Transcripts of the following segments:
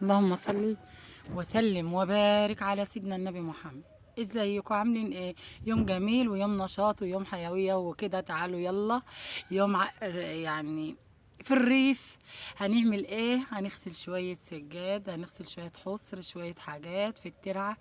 اللهم صل وسلم وبارك على سيدنا النبي محمد. ازيكم عاملين ايه؟ يوم جميل ويوم نشاط ويوم حيوية وكده. تعالوا يلا يوم يعني في الريف هنعمل ايه؟ هنغسل شوية سجاد، هنغسل شوية حصر، شوية حاجات في الترعة.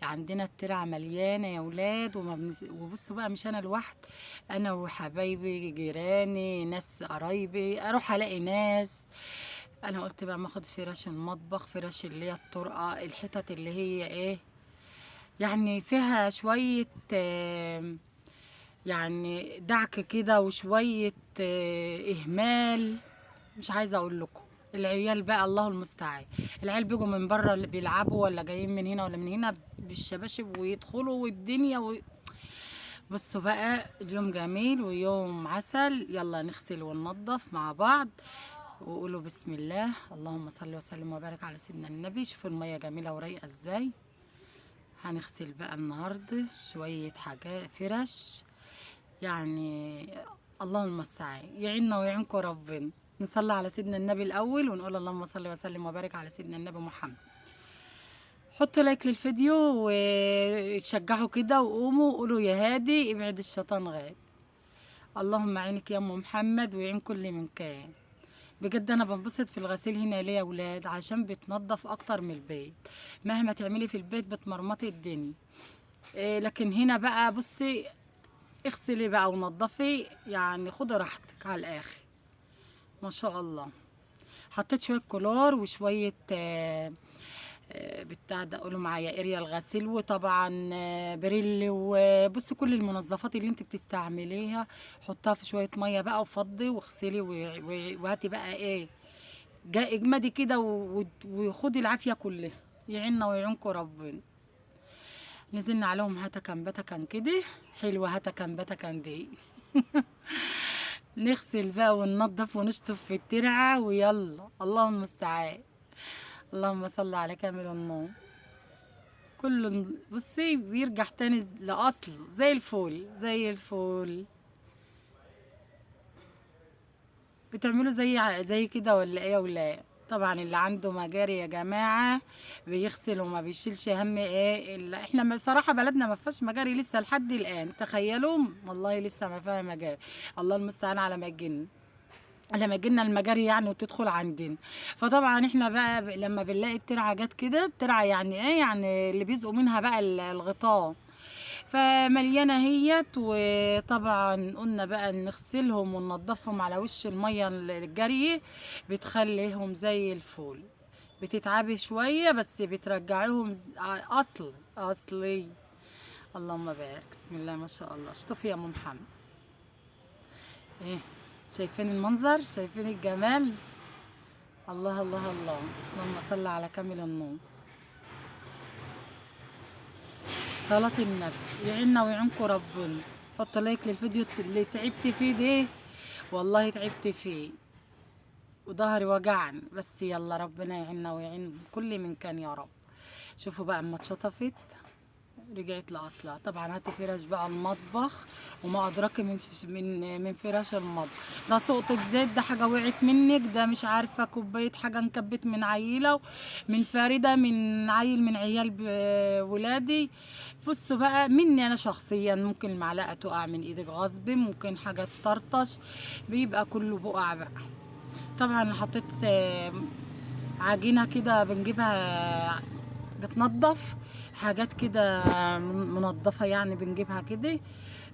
عندنا الترعة مليانة يا ولاد وبصوا بقى مش انا لوحد، انا وحبايبي جيراني ناس قرايبي، اروح الاقي ناس. انا قلت بقى ما اخد فراش المطبخ، فراش اللي هي الطرقه، الحتت اللي هي ايه يعني فيها شويه يعني دعك كده وشويه اهمال. مش عايزه اقول لكم العيال بقى الله المستعان. العيال بيجوا من بره اللي بيلعبوا ولا جايين من هنا ولا من هنا بالشباشب ويدخلوا والدنيا بصوا بقى اليوم جميل ويوم عسل. يلا نغسل وننظف مع بعض وقولوا بسم الله. اللهم صل وسلم وبارك على سيدنا النبي. شوفوا المية جميلة ورايقة ازاي. هنغسل بقى النهاردة شوية حاجات فرش يعني. اللهم المستعان، يعيننا ويعينكم ربنا. نصلي على سيدنا النبي الأول ونقول اللهم صل وسلم وبارك على سيدنا النبي محمد. حطوا لايك للفيديو وشجعوا كده وقوموا وقولوا يا هادي ابعد الشيطان غاد. اللهم عينك يا ام محمد ويعين كل من كان. بجد انا بنبسط في الغسيل هنا ليه يا ولاد؟ عشان بتنضف اكتر من البيت. مهما تعملي في البيت بتمرمطي الدنيا، إيه لكن هنا بقى بصي اغسلي بقى ونضفي يعني خدي راحتك على الاخر. ما شاء الله. حطيت شويه كلور وشويه بتاع ده قولوا معايا اريال غسيل، وطبعا بريل، وبصي كل المنظفات اللي انت بتستعمليها حطها في شويه ميه بقى وفضي واغسلي وهاتي بقى ايه اجمدي كده وخدي العافيه كلها. يعيننا ويعينكم ربنا. نزلنا عليهم هتكن بتكن كده حلوه، هتكن بتكن دي. نغسل بقى وننضف ونشطف في الترعه ويلا اللهم المستعان. اللهم صل على كامل النور. كله بصي بيرجع تاني لأصل زي الفول زي الفول. بتعملوا زي كده ولا ايه ولا ايه؟ طبعا اللي عنده مجاري يا جماعة بيغسل وما بيشيلش هم ايه. إلا احنا بصراحة بلدنا ما فيهاش مجاري لسه لحد الآن، تخيلوا والله لسه ما فيها مجاري. الله المستعان على ما تجن، لما جينا المجاري يعني وتدخل عندنا. فطبعا احنا بقى لما بنلاقي الترعه جت كده، الترعه يعني ايه يعني اللي بيزقوا منها بقى الغطاء، فمليانه هيت. وطبعا قلنا بقى نغسلهم وننضفهم على وش الميه الجاريه، بتخليهم زي الفول. بتتعبي شويه بس بترجعيهم اصلي. اللهم بارك بسم الله ما شاء الله. اشطفي يا ام محمد. ايه شايفين المنظر؟ شايفين الجمال؟ الله الله الله. اللهم صل على كامل النور. صلاة النبي. يعيننا ويعينكم ربنا. حطوا لايك للفيديو اللي تعبت فيه ده، والله تعبت فيه وظهري وجعني، بس يلا ربنا يعيننا ويعين كل من كان يا رب. شوفوا بقى اما اتشطفت رجعت لاصلها. طبعا هاتي فراش بقى المطبخ وما ادراك من فراش المطبخ. ده سقطة زيت، ده حاجه وقعت منك، ده مش عارفه كوبايه حاجه انكبت من عيله، من فارده، من عيل من عيال ولادي. بصوا بقى مني انا شخصيا ممكن المعلقه تقع من ايدك غصب، ممكن حاجه تطرطش، بيبقى كله بقع بقى. طبعا حطيت عجينه كده بنجيبها بتنضف حاجات كده منضفه يعني بنجيبها كده،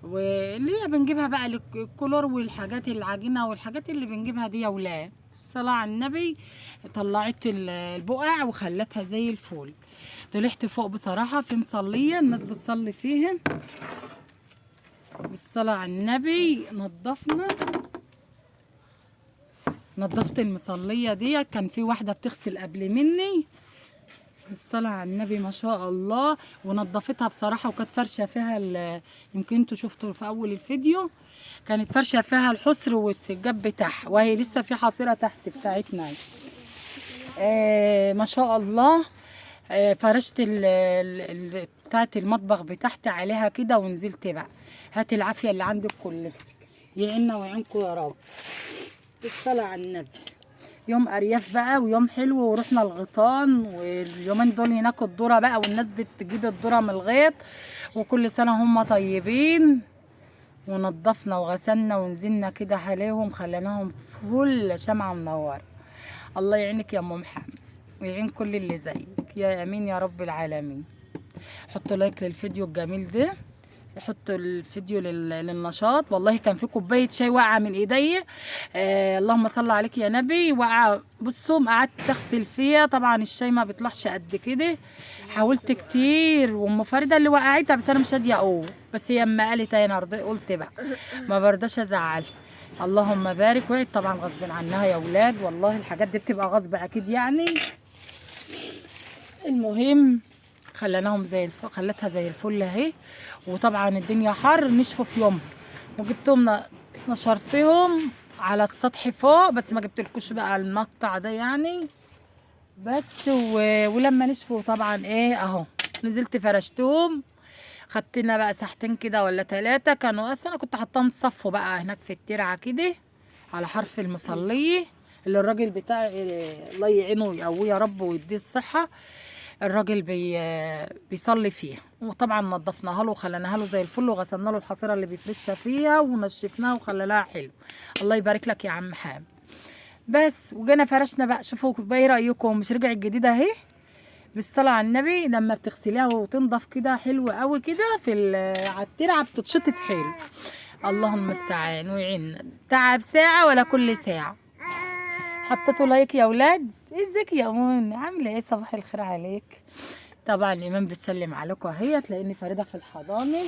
واللي هي بنجيبها بقى الكلور والحاجات العجينه والحاجات اللي بنجيبها دي يا ولاد. الصلاة على النبي. طلعت البقع وخلتها زي الفول. طلعت فوق بصراحه في مصليه الناس بتصلي فيها. بالصلاة على النبي نظفت المصليه دي. كان في واحده بتغسل قبل مني الصلاة على النبي ما شاء الله، ونظفتها بصراحة وكانت فرشة فيها يمكن انتوا شفتوا في أول الفيديو كانت فرشة فيها الحصر والسجاد بتاعها، وهي لسه في حصيرة تحت بتاعتنا. ما شاء الله. فرشت بتاعت المطبخ بتاعتي عليها كده ونزلت بقى. هات العافية اللي عندك كلها. يعيننا ويعينكم يا رب. بالصلاة على النبي. يوم ارياف بقى ويوم حلو، ورحنا الغيطان، واليومين دول هناك الذره بقى، والناس بتجيب الذره من الغيط، وكل سنه هم طيبين. ونضفنا وغسلنا ونزلنا كده عليهم، خليناهم فل شمعة منورة. الله يعينك يا ام محمد، ويعين كل اللي زيك يا امين يا رب العالمين. حطوا لايك للفيديو الجميل ده، حطوا الفيديو للنشاط. والله كان في كوبايه شاي واقعه من ايديا، اللهم صل عليك يا نبي، واقعه. بصوا قعدت اغسل فيها، طبعا الشاي ما بيطلعش قد كده، حاولت كتير، وام فريده اللي وقعتها، بس انا مش راضيه اقول، بس هي اما قالت انا قلت بقى ما برضاش ازعلها. اللهم بارك. وقعت طبعا غصب عنها يا ولاد، والله الحاجات دي بتبقى غصب اكيد يعني. المهم خليناهم زي الفل، خلتها زي الفل اهي. وطبعا الدنيا حر، نشفوا في يوم، وجبتهم نشرتهم على السطح فوق، بس ما جبتلكوش بقى المقطع ده يعني. بس ولما نشفوا طبعا ايه اهو، نزلت فرشتهم. خدت لنا بقى ساعتين كده ولا 3، كانوا اصلا انا كنت حطاهم صفوا بقى هناك في الترعه كده على حرف المصليه، اللي الراجل بتاعي الله يعينه ويقويه يا رب ويديه الصحه، الراجل بيصلي فيها. وطبعا نضفناها له وخليناها له زي الفل، وغسلنا له الحصيره اللي بيفرشها فيها ونشفناها وخليناها حلو. الله يبارك لك يا عم حام. بس وجينا فرشنا بقى. شوفوا بايه رايكم، مش رجعت جديده اهي بالصلاه على النبي. لما بتغسليها وتنضف كده حلو قوي كده على الترعه بتتشطف حلو. اللهم المستعان ويعيننا. تعب ساعه ولا كل ساعه. حطيتوا لايك يا اولاد؟ ازيك يا امون، عامله ايه؟ صباح الخير عليك. طبعا الايمان بتسلم عليكم اهي، تلاقيني فريده في الحضانه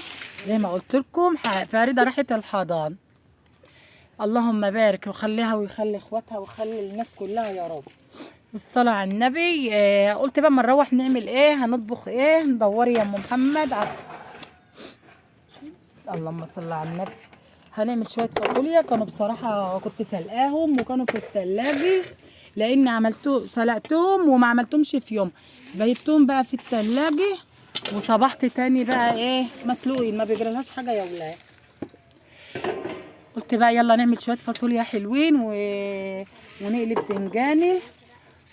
زي ما قلت لكم. فريده راحت الحضانه، اللهم بارك وخليها ويخلي اخواتها ويخلي الناس كلها يا رب. بالصلاه على النبي. قلت بقى ما نروح نعمل ايه، هنطبخ ايه؟ ندوري يا ام محمد اللهم صل على النبي. هنعمل شويه فاصوليا، كانوا بصراحه كنت سلقاهم وكانوا في الثلاجه، لان سلقتهم وما عملتهمش في يوم، بيتهم بقى في الثلاجه، وصبحت تاني بقى ايه مسلوقين، ما بيجرالهاش حاجه يا ولاد. قلت بقى يلا نعمل شويه فاصوليا حلوين ونقلي بتنجاني،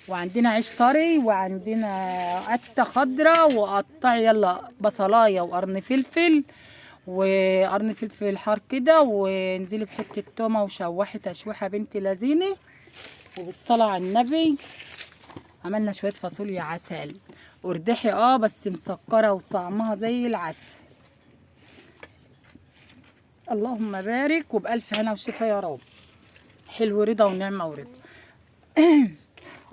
وعندنا عيش طري، وعندنا قته خضراء، وقطعي يلا بصلايه وقرن فلفل، وقرن فلفل حار كده، وانزلي بحته تومه وشوحي تشويحه بنت لذينه. وبالصلاه على النبي عملنا شويه فاصوليا عسل وردحي بس مسكره وطعمها زي العسل. اللهم بارك وبألف هنا وشفا يا رب. حلو رضا ونعمه ورضا.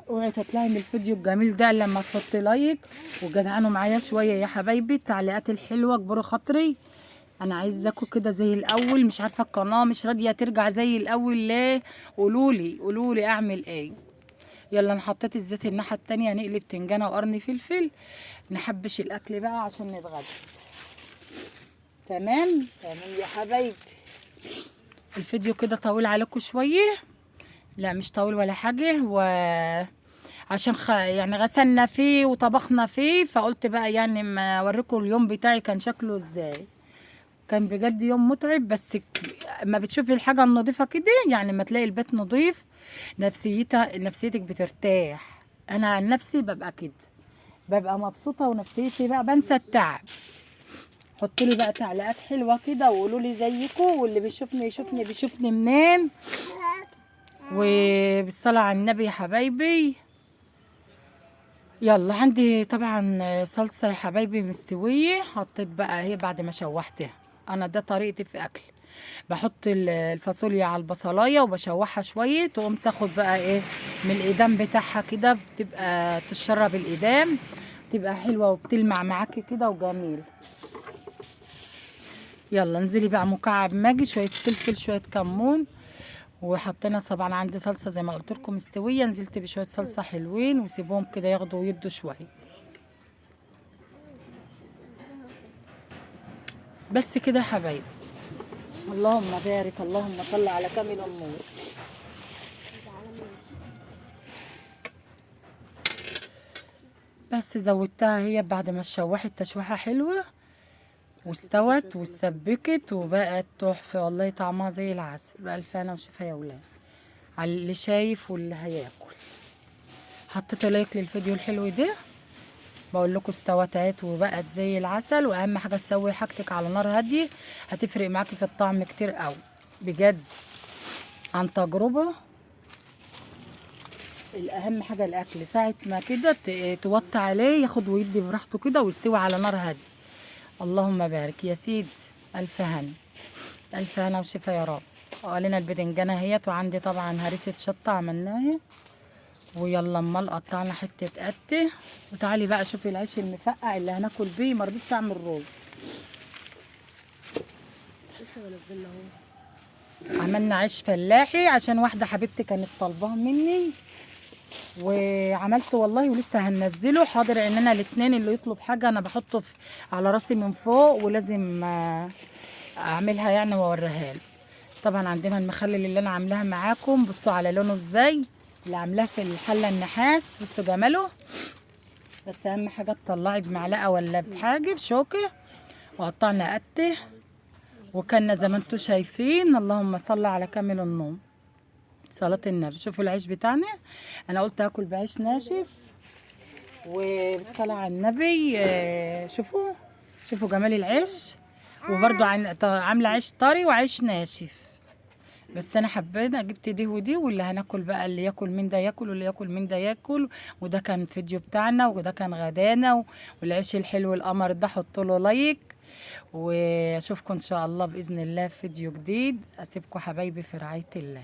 اوعي تطلعي من الفيديو الجميل ده لما تحطي لايك، وجدعانوا معايا شويه يا حبايبي. التعليقات الحلوه اكبروا خاطري، انا عايزاكم كده زي الاول. مش عارفه القناه مش راضيه ترجع زي الاول ليه؟ قولولي اعمل ايه. يلا انا حطيت الزيت الناحيه التانيه، هنقلب بتنجانه وقرن فلفل، نحبش الاكل بقى عشان نتغدى. تمام يا حبايبي. الفيديو كده طويل عليكم شويه، لا مش طويل ولا حاجه، عشان يعني غسلنا فيه وطبخنا فيه، فقلت بقى يعني ما اوريكم اليوم بتاعي كان شكله ازاي. كان بجد يوم متعب، بس ما بتشوفي الحاجه النظيفه كده، يعني ما تلاقي البيت نظيف نفسيتك بترتاح. انا عن نفسي ببقى كده، ببقى مبسوطه ونفسيتي بقى بنسى التعب. حطوا لي بقى تعليقات حلوه كده وقولوا لي زيكم، واللي بيشوفني منين. وبالصلاه على النبي يا حبايبي. يلا عندي طبعا صلصه يا حبايبي مستويه، حطيت بقى اهي بعد ما شوحتها. انا ده طريقتي في اكل، بحط الفاصوليا على البصلايه وبشوحها شويه، تقوم تاخد بقى ايه من الايدام بتاعها كده، بتبقى تشرب الايدام، بتبقى حلوه وبتلمع معاكي كده وجميل. يلا انزلي بقى مكعب ماجي، شويه فلفل، شويه كمون، وحطينا طبعا عندي صلصه زي ما قلت لكم مستويه، نزلت بشويه صلصه حلوين، وسيبهم كده ياخدوا ويدوا شويه. بس كده يا حبايبي. اللهم بارك، اللهم صل على كامل النور. بس زودتها هي بعد ما اتشوحت تشويحه حلوه واستوت واتسبكت وبقت تحفه، والله طعمها زي العسل. بألف هنا وشفا يا ولاد. على اللي شايف واللي هياكل. حطيتوا لايك للفيديو الحلو ده، بقول لكم استوت اهيت وبقت زي العسل. واهم حاجه تسوي حاجتك على نار هاديه، هتفرق معاكي في الطعم كتير قوي بجد عن تجربه. الاهم حاجه الاكل ساعه ما كده توطي عليه ياخد ويدي براحته كده ويستوي على نار هاديه. اللهم بارك يا سيدي. الف هنا، الف هنا وشفا يا رب. وقالنا البدنجانه اهيت، وعندي طبعا هريسه شطه عملناها. ويلا امال قطعنا حته قته. وتعالي بقى شوفي العيش المفقع اللي هناكل بيه. ما رضيتش اعمل رز، لسه بنزلنا اهو. عملنا عيش فلاحي عشان واحده حبيبتي كانت طالباه مني، وعملته والله ولسه هننزله. حاضر ان انا الاثنين اللي يطلب حاجه انا بحطه على راسي من فوق، ولازم اعملها يعني واوريها له. طبعا عندنا المخلل اللي انا عاملاها معاكم، بصوا على لونه ازاي، اللي عاملاه في الحله النحاس، بصوا جماله. بس اهم حاجه تطلعي بمعلقه ولا بحاجه بشوكه. وقطعنا قته وكنا زي ما انتم شايفين. اللهم صل على كامل النوم، صلاة النبي. شوفوا العيش بتاعنا، انا قلت اكل بعيش ناشف وبالصلاة على النبي. شوفوا، شوفوا جمال العيش. وبرضو عامله عيش طري وعيش ناشف. بس انا حبينا جبت دي ودي، واللي هناكل بقى اللي ياكل من ده ياكل واللي ياكل من ده ياكل. وده كان فيديو بتاعنا وده كان غدانا. والعيش الحلو القمر ده حطوا له لايك. واشوفكم ان شاء الله باذن الله في فيديو جديد. اسيبكم حبايبي في رعاية الله.